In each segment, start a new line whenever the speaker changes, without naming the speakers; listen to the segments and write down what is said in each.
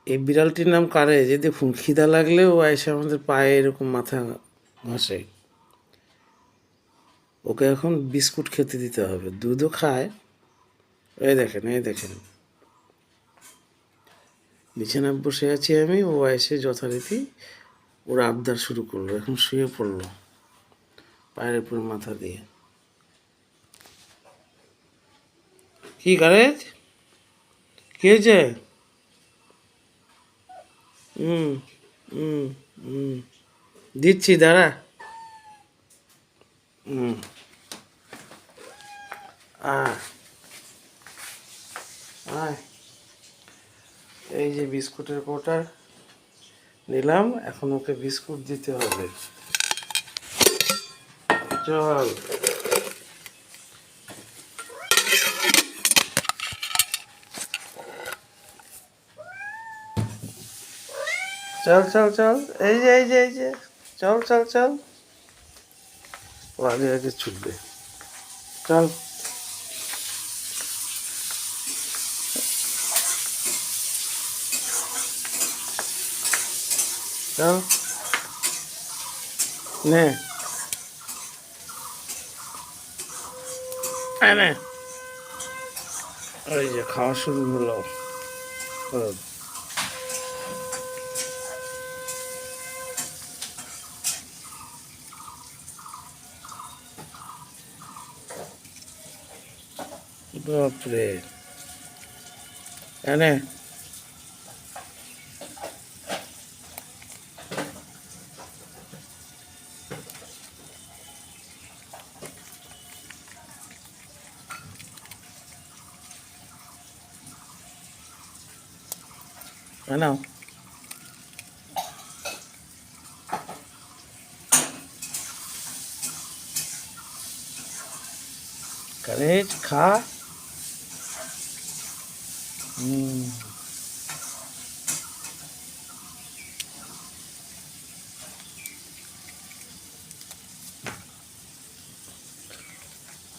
এই বিড়ালটির নাম কারে, যে দেখুন খিদা লাগলে ও এসে আমাদের পায়ে এরকম মাথা ঘষে। ওকে এখন বিস্কুট খেতে দিতে হবে, দুধও খায়। এই দেখেন, এই দেখেন, বিছানায় বসে আছি আমি, ও এসে যথারীতি ওর আবদার শুরু করলো। এখন শুয়ে পড়লো পায়ের উপর মাথা দিয়ে। কি কারেজ, কি হয়েছে? হুম হুম হুম, দিচ্ছি, দাঁড়া। হুম, আয় আয়, এই যে বিস্কুটের কোটা নিলাম, এখন ওকে বিস্কুট দিতে হবে। চল, চল চল চল, এই যে এই যে এই যে, চল চল চল। ও আগে আগে ছুটবে, চল। চল, নে নে, ওই যে খাওয়া শুরু হলো। বাপরে, এনে নাও। কারেজ খা। হুম,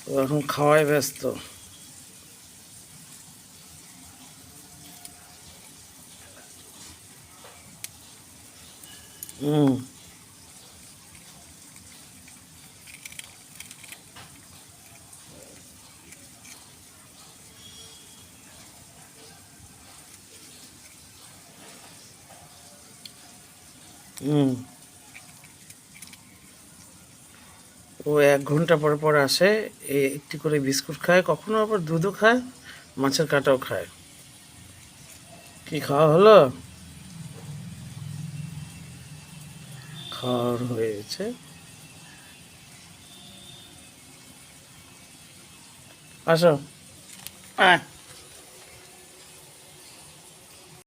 ও এখন খাওয়ায় ব্যস্ত। হুম হুম, ও 1 ঘন্টা পর পর আসে, একটি করে বিস্কুট খায়, কখনো আবার দুধও খায়, মাছের কাঁটাও খায়। কি খাওয়া হলো? খাওয়ার হয়ে গেছে। আসো, আয়।